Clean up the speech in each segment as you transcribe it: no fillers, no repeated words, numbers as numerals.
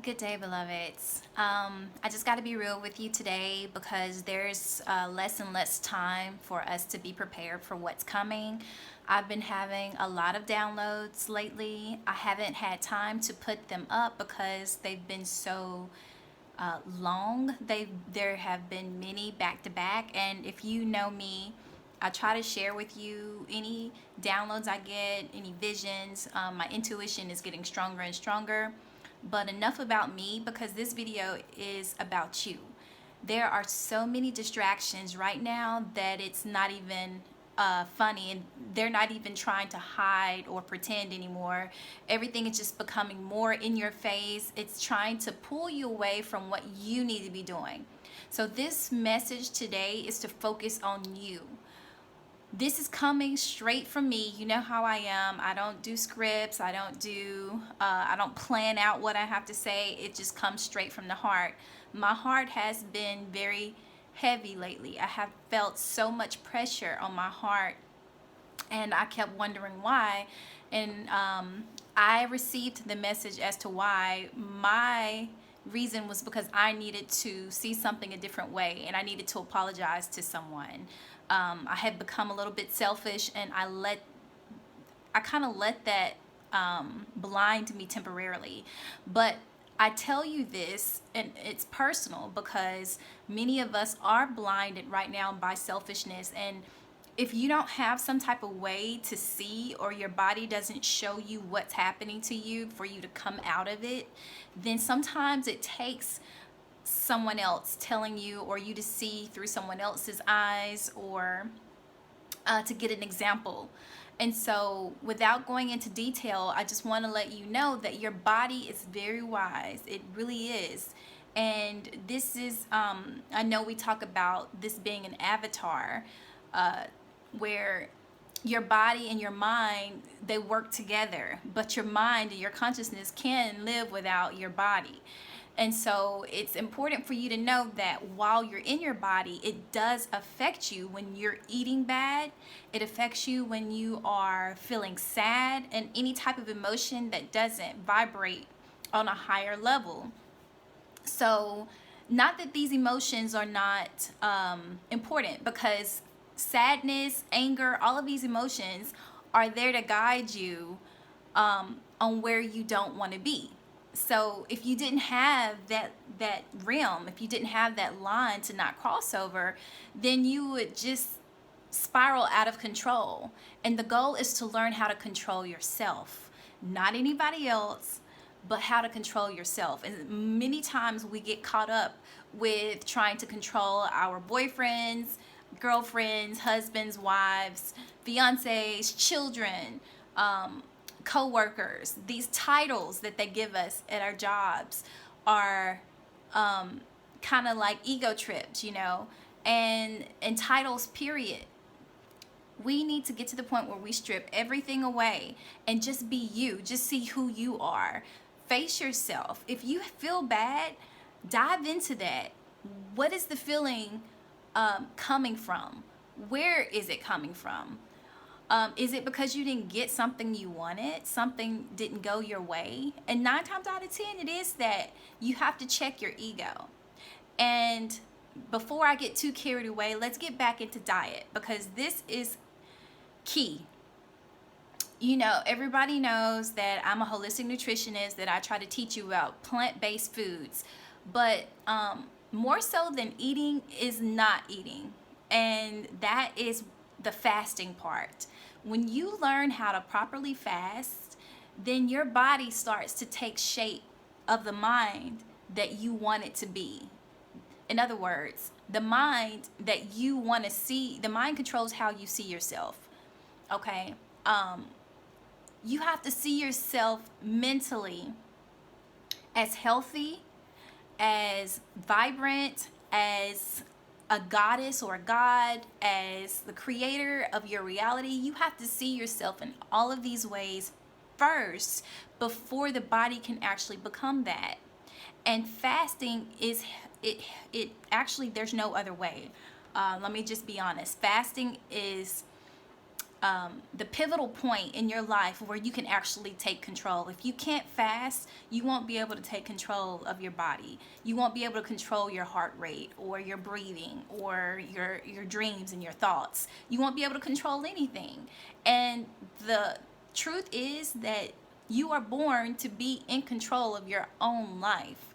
Good day, beloveds. I just got to be real with you today because there's less and less time for us to be prepared for what's coming. I've been having a lot of downloads lately. I haven't had time to put them up because they've been so long. There have been many back to back, and if you know me, I try to share with you any downloads I get, any visions. My intuition is getting stronger and stronger. But enough about me because this video is about you. There are so many distractions right now that it's not even funny, and they're not even trying to hide or pretend anymore. Everything is just becoming more in your face. It's trying to pull you away from what you need to be doing. So this message today is to focus on you. This is coming straight from me. You know how I am. I don't do scripts. I don't plan out what I have to say. It just comes straight from the heart. My heart has been very heavy lately. I have felt so much pressure on my heart, and I kept wondering why. And I received the message as to why. My reason was because I needed to see something a different way, and I needed to apologize to someone. I had become a little bit selfish, and I kind of let that blind me temporarily. But I tell you this, and it's personal because many of us are blinded right now by selfishness. And if you don't have some type of way to see, or your body doesn't show you what's happening to you for you to come out of it, then sometimes it takes someone else telling you, or you to see through someone else's eyes, or to get an example. And so without going into detail, I just want to let you know that your body is very wise. It really is. And this is, I know we talk about this being an avatar, where your body and your mind, they work together, but your mind and your consciousness can live without your body. And so it's important for you to know that while you're in your body, it does affect you when you're eating bad. It affects you when you are feeling sad, and any type of emotion that doesn't vibrate on a higher level. So not that these emotions are not important, because sadness, anger, all of these emotions are there to guide you on where you don't want to be. So if you didn't have that realm, if you didn't have that line to not cross over, then you would just spiral out of control. And the goal is to learn how to control yourself, not anybody else, but how to control yourself. And many times we get caught up with trying to control our boyfriends, girlfriends, husbands, wives, fiancés, children, co-workers. These titles that they give us at our jobs are kind of like ego trips, and titles, period. We need to get to the point where we strip everything away and just be you. Just see who you are. Face yourself. If you feel bad, dive into that. What is the feeling coming from? Where is it coming from? Is it because you didn't get something you wanted? Something didn't go your way? And 9 times out of 10, it is that. You have to check your ego. And before I get too carried away, let's get back into diet, because this is key. Everybody knows that I'm a holistic nutritionist, that I try to teach you about plant-based foods. But more so than eating is not eating. And that is the fasting part. When you learn how to properly fast, then your body starts to take shape of the mind that you want it to be. In other words, the mind that you want to see, the mind controls how you see yourself. Okay? You have to see yourself mentally as healthy, as vibrant, as a goddess or a god, as the creator of your reality. You have to see yourself in all of these ways first before the body can actually become that. And fasting is it actually, there's no other way. Let me just be honest. Fasting is the pivotal point in your life where you can actually take control. If you can't fast, you won't be able to take control of your body. You won't be able to control your heart rate or your breathing or your dreams and your thoughts. You won't be able to control anything. And the truth is that you are born to be in control of your own life.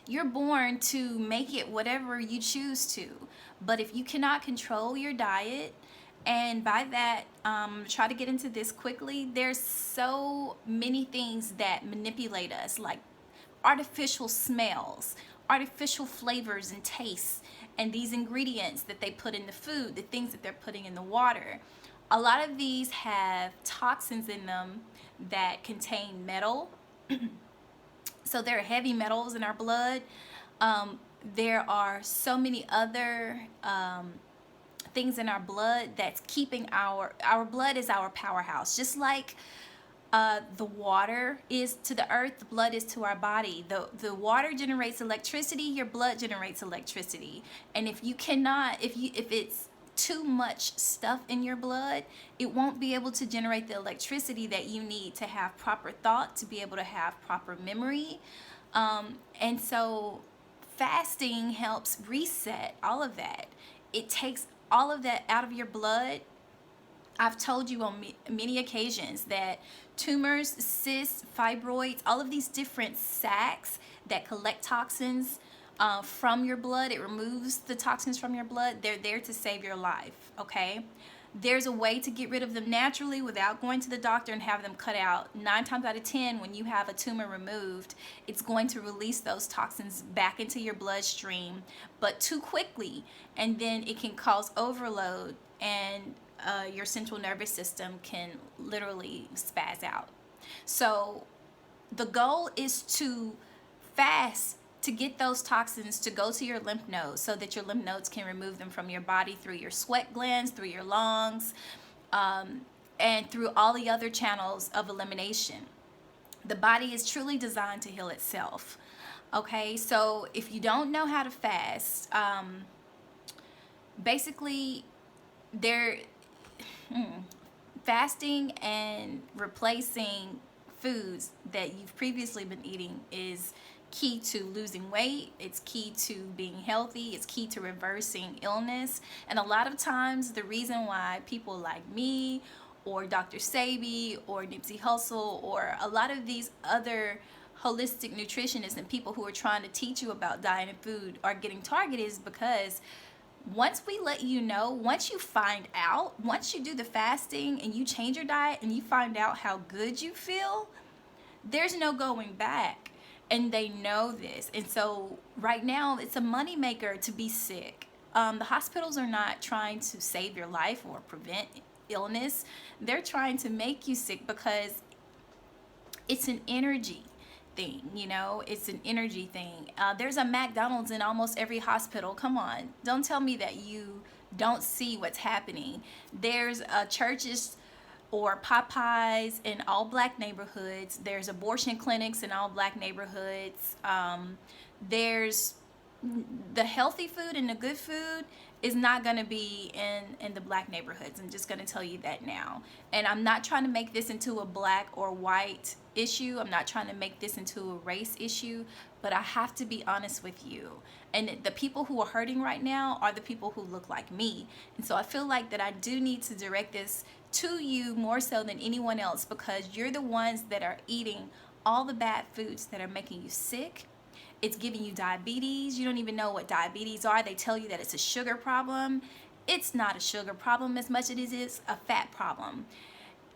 You're born to make it whatever you choose to. But if you cannot control your diet, and by that, try to get into this quickly, there's so many things that manipulate us, like artificial smells, artificial flavors and tastes, and these ingredients that they put in the food, the things that they're putting in the water. A lot of these have toxins in them that contain metal. So there are heavy metals in our blood. There are so many other things in our blood that's keeping our blood is our powerhouse. Just like the water is to the earth, the blood is to our body. The water generates electricity, your blood generates electricity. And if it's too much stuff in your blood, it won't be able to generate the electricity that you need to have proper thought, to be able to have proper memory. And so fasting helps reset all of that. It takes all of that out of your blood. I've told you on many occasions that tumors, cysts, fibroids, all of these different sacs that collect toxins from your blood, it removes the toxins from your blood. They're there to save your life, okay? There's a way to get rid of them naturally without going to the doctor and have them cut out. 9 times out of 10, when you have a tumor removed, it's going to release those toxins back into your bloodstream, but too quickly, and then it can cause overload, and your central nervous system can literally spaz out. So the goal is to fast to get those toxins to go to your lymph nodes so that your lymph nodes can remove them from your body through your sweat glands, through your lungs, and through all the other channels of elimination. The body is truly designed to heal itself. Okay, so if you don't know how to fast, basically fasting and replacing foods that you've previously been eating is key to losing weight. It's key to being healthy. It's key to reversing illness. And a lot of times the reason why people like me or Dr. Sebi or Nipsey Hussle or a lot of these other holistic nutritionists and people who are trying to teach you about diet and food are getting targeted is because once we let you know, once you find out, once you do the fasting and you change your diet and you find out how good you feel, there's no going back. And they know this. And so right now it's a moneymaker to be sick. The hospitals are not trying to save your life or prevent illness. They're trying to make you sick because it's an energy thing, it's an energy thing. There's a McDonald's in almost every hospital. Come on, don't tell me that you don't see what's happening. There's churches or Popeyes in all black neighborhoods. There's abortion clinics in all black neighborhoods. There's the healthy food and the good food is not going to be in the black neighborhoods. I'm just going to tell you that now. And I'm not trying to make this into a black or white issue. I'm not trying to make this into a race issue, but I have to be honest with you. And the people who are hurting right now are the people who look like me. And so I feel like that I do need to direct this to you more so than anyone else, because you're the ones that are eating all the bad foods that are making you sick. It's giving you diabetes. You don't even know what diabetes are. They tell you that it's a sugar problem. It's not a sugar problem as much as it is a fat problem.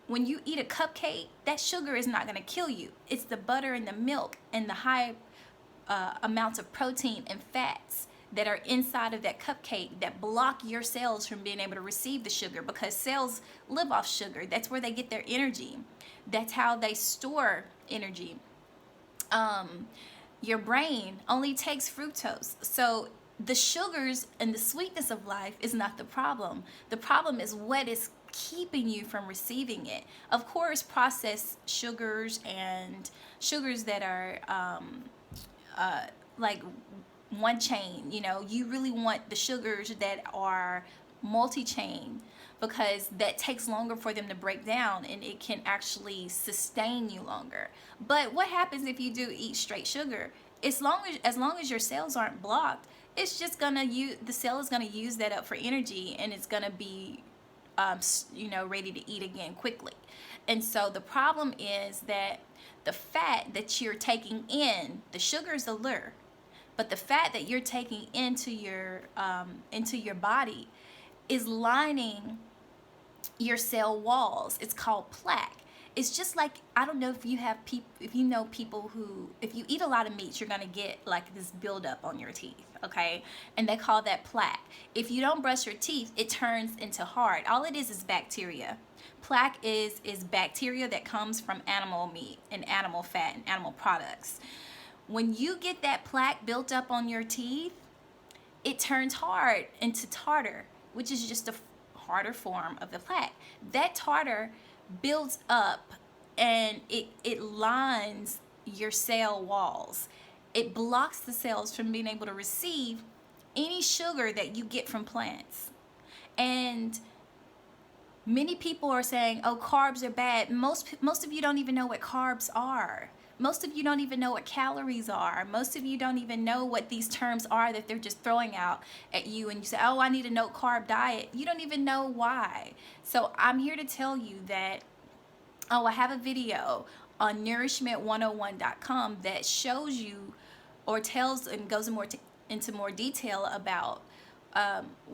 When you eat a cupcake, that sugar is not going to kill you. It's the butter and the milk and the high amounts of protein and fats that are inside of that cupcake that block your cells from being able to receive the sugar, because cells live off sugar. That's where they get their energy. That's how they store energy. Your brain only takes fructose. So the sugars and the sweetness of life is not the problem. The problem is what is keeping you from receiving it. Of course, processed sugars and sugars that are like one chain, you really want the sugars that are multi-chain because that takes longer for them to break down, and it can actually sustain you longer. But what happens if you do eat straight sugar? As long as your cells aren't blocked, it's just gonna use the cell is gonna use that up for energy, and it's gonna be ready to eat again quickly. And so the problem is that the fat that you're taking in, the sugar is the lure, but the fat that you're taking into your body is lining your cell walls. It's called plaque. It's just like, I don't know if you have if you know people who, if you eat a lot of meat, you're gonna get like this buildup on your teeth, okay? And they call that plaque. If you don't brush your teeth, it turns into hard. All it is bacteria. Plaque is bacteria that comes from animal meat and animal fat and animal products. When you get that plaque built up on your teeth, it turns hard into tartar, which is just a harder form of the plaque. That tartar builds up, and it lines your cell walls. It blocks the cells from being able to receive any sugar that you get from plants. And many people are saying, oh, carbs are bad. Most of you don't even know what carbs are. Most of you don't even know what calories are. Most of you don't even know what these terms are that they're just throwing out at you. And you say, oh, I need a no carb diet. You don't even know why. So I'm here to tell you that, I have a video on nourishment101.com that shows you, or tells and goes into more detail about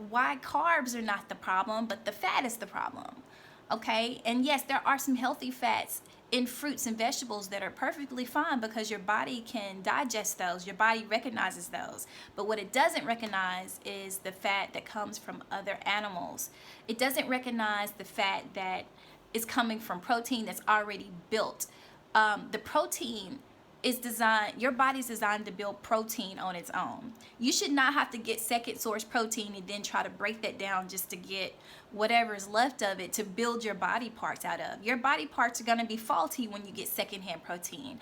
why carbs are not the problem, but the fat is the problem. Okay? And yes, there are some healthy fats in fruits and vegetables that are perfectly fine, because your body can digest those. Your body recognizes those. But what it doesn't recognize is the fat that comes from other animals. It doesn't recognize the fat that is coming from protein that's already built. The protein is designed, your body's designed to build protein on its own. You should not have to get second source protein and then try to break that down just to get whatever's left of it to build your body parts out of. Your body parts are going to be faulty when you get secondhand protein.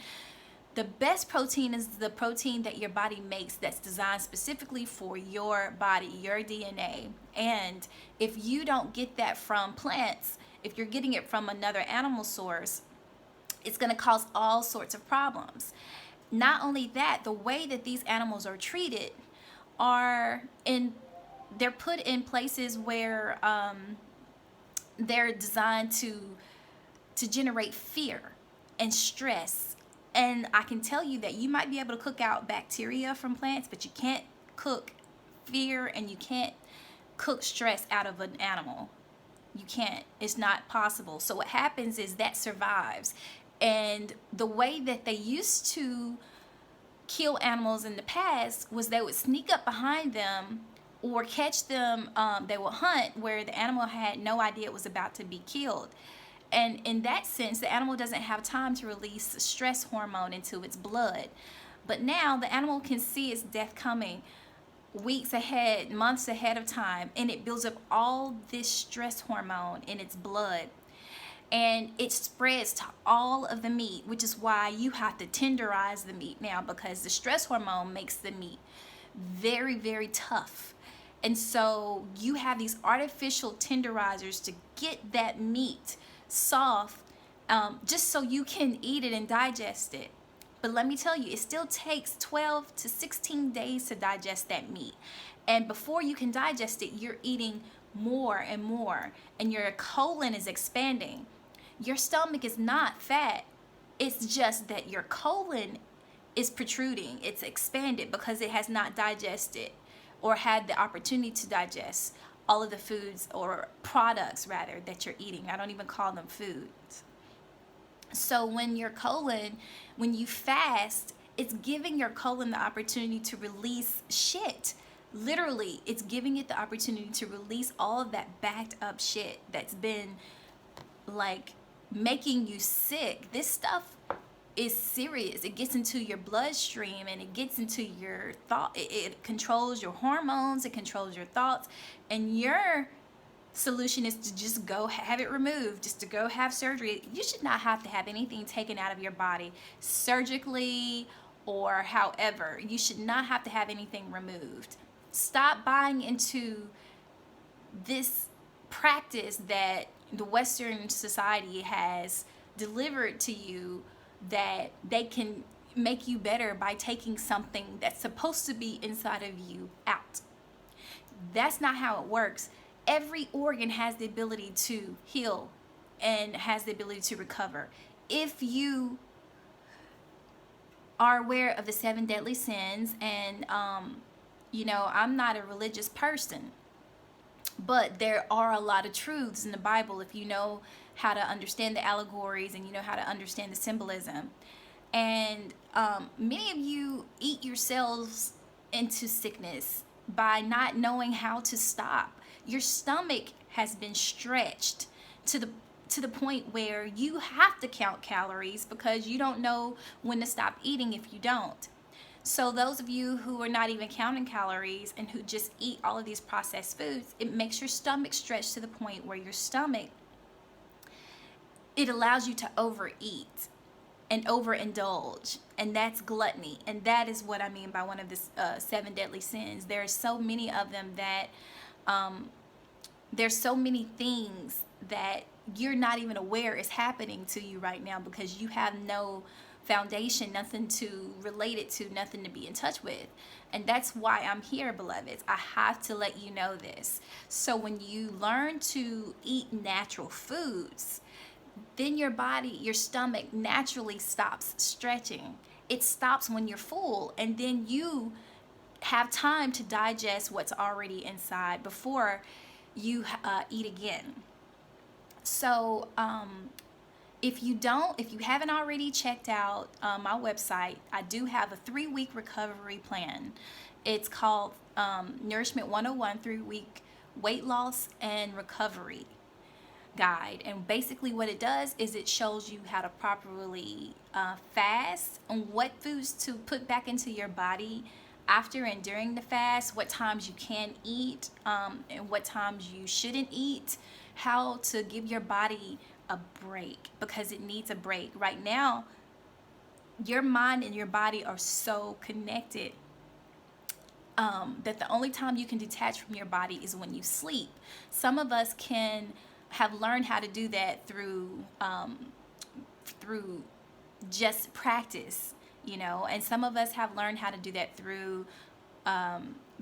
The best protein is the protein that your body makes, that's designed specifically for your body, your DNA. And if you don't get that from plants, if you're getting it from another animal source, it's going to cause all sorts of problems. Not only that, the way that these animals are treated they're put in places where they're designed to generate fear and stress. And I can tell you that you might be able to cook out bacteria from plants, but you can't cook fear and you can't cook stress out of an animal. You can't. It's not possible. So what happens is that survives. And the way that they used to kill animals in the past was they would sneak up behind them or catch them. They would hunt where the animal had no idea it was about to be killed. And in that sense, the animal doesn't have time to release stress hormone into its blood. But now the animal can see its death coming weeks ahead, months ahead of time, and it builds up all this stress hormone in its blood. And it spreads to all of the meat, which is why you have to tenderize the meat now, because the stress hormone makes the meat very, very tough. And so you have these artificial tenderizers to get that meat soft, just so you can eat it and digest it. But let me tell you, it still takes 12 to 16 days to digest that meat. And before you can digest it, you're eating more and more, and your colon is expanding. Your stomach is not fat. It's just that your colon is protruding. It's expanded because it has not digested or had the opportunity to digest all of the foods, or products rather, that you're eating. I don't even call them foods. So when you fast, it's giving your colon the opportunity to release shit. Literally, it's giving it the opportunity to release all of that backed up shit that's been like making you sick. This stuff is serious. It gets into your bloodstream and it gets into your thought. It controls your hormones, it controls your thoughts, and your solution is to just go have it removed, just to go have surgery. You should not have to have anything taken out of your body surgically or however. You should not have to have anything removed. Stop buying into this practice that the Western society has delivered to you, that they can make you better by taking something that's supposed to be inside of you out. That's not how it works. Every organ has the ability to heal and has the ability to recover. If you are aware of the 7 deadly sins, and I'm not a religious person, but there are a lot of truths in the Bible if you know how to understand the allegories and you know how to understand the symbolism. And many of you eat yourselves into sickness by not knowing how to stop. Your stomach has been stretched to the point where you have to count calories because you don't know when to stop eating if you don't. So those of you who are not even counting calories and who just eat all of these processed foods, it makes your stomach stretch to the point where your stomach, it allows you to overeat and overindulge, and that's gluttony. And that is what I mean by one of the 7 deadly sins. There are so many of them that there's so many things that you're not even aware is happening to you right now because you have no foundation, nothing to relate it to, nothing to be in touch with. And that's why I'm here, beloveds. I have to let you know this. So when you learn to eat natural foods, then your body, your stomach naturally stops stretching. It stops when you're full, and then you have time to digest what's already inside before you eat again. So if you haven't already checked out my website, I do have a 3-week recovery plan. It's called Nourishment 101 3-week weight loss and recovery guide. And basically what it does is it shows you how to properly fast and what foods to put back into your body after and during the fast, what times you can eat and what times you shouldn't eat, how to give your body a break because it needs a break. Right now, your mind and your body are so connected that the only time you can detach from your body is when you sleep. Some of us can have learned how to do that through just practice, and some of us have learned how to do that through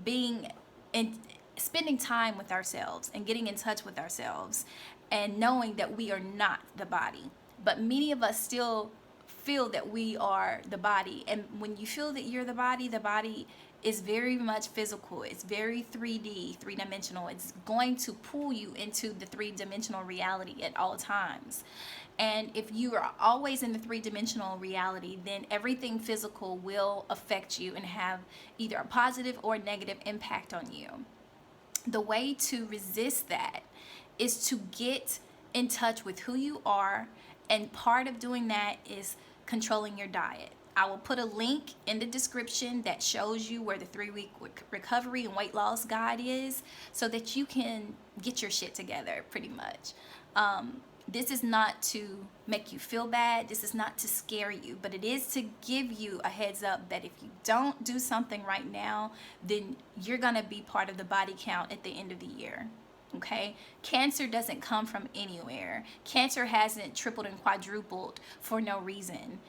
being in spending time with ourselves and getting in touch with ourselves and knowing that we are not the body. But many of us still feel that we are the body. And when you feel that you're the body is very much physical. It's very 3D, 3-dimensional. It's going to pull you into the 3-dimensional reality at all times. And if you are always in the 3-dimensional reality, then everything physical will affect you and have either a positive or negative impact on you. The way to resist that is to get in touch with who you are, and part of doing that is controlling your diet. I will put a link in the description that shows you where the 3-week recovery and weight loss guide is so that you can get your shit together, pretty much. This is not to make you feel bad. This is not to scare you, but it is to give you a heads up that if you don't do something right now, then you're going to be part of the body count at the end of the year. Okay? Cancer doesn't come from anywhere. Cancer hasn't tripled and quadrupled for no reason.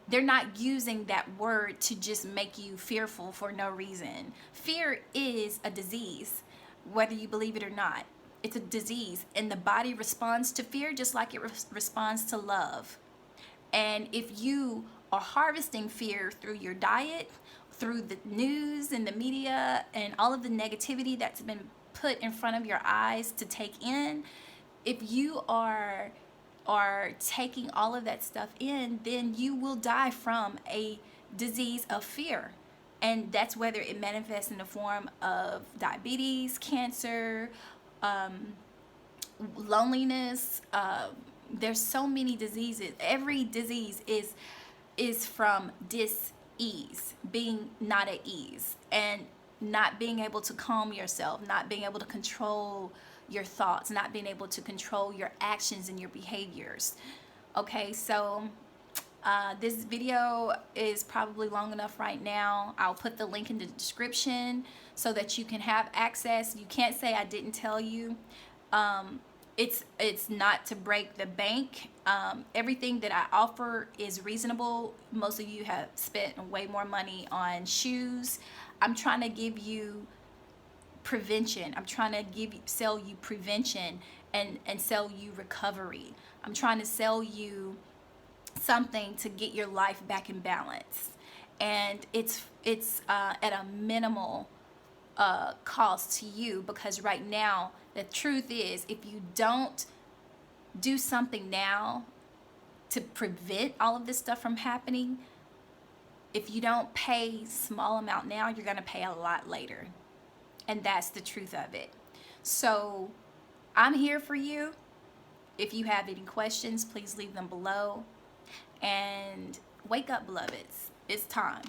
They're not using that word to just make you fearful for no reason. Fear is a disease, whether you believe it or not. It's a disease, and the body responds to fear just like it responds to love. And if you are harvesting fear through your diet, through the news and the media and all of the negativity that's been put in front of your eyes to take in, if you are taking all of that stuff in, then you will die from a disease of fear. And that's whether it manifests in the form of diabetes, cancer, loneliness. There's so many diseases. Every disease is from dis-ease, being not at ease, and not being able to calm yourself, not being able to control your thoughts, not being able to control your actions and your behaviors. Okay, so this video is probably long enough right now. I'll put the link in the description so that you can have access. You can't say I didn't tell you. It's not to break the bank. Everything that I offer is reasonable. Most of you have spent way more money on shoes. I'm trying to give you prevention. I'm trying to sell you prevention and sell you recovery. I'm trying to sell you something to get your life back in balance, and it's at a minimal cost to you, because right now the truth is, if you don't do something now to prevent all of this stuff from happening, if you don't pay small amount now, you're going to pay a lot later. And that's the truth of it. So I'm here for you. If you have any questions, please leave them below. And wake up, beloveds. It's time.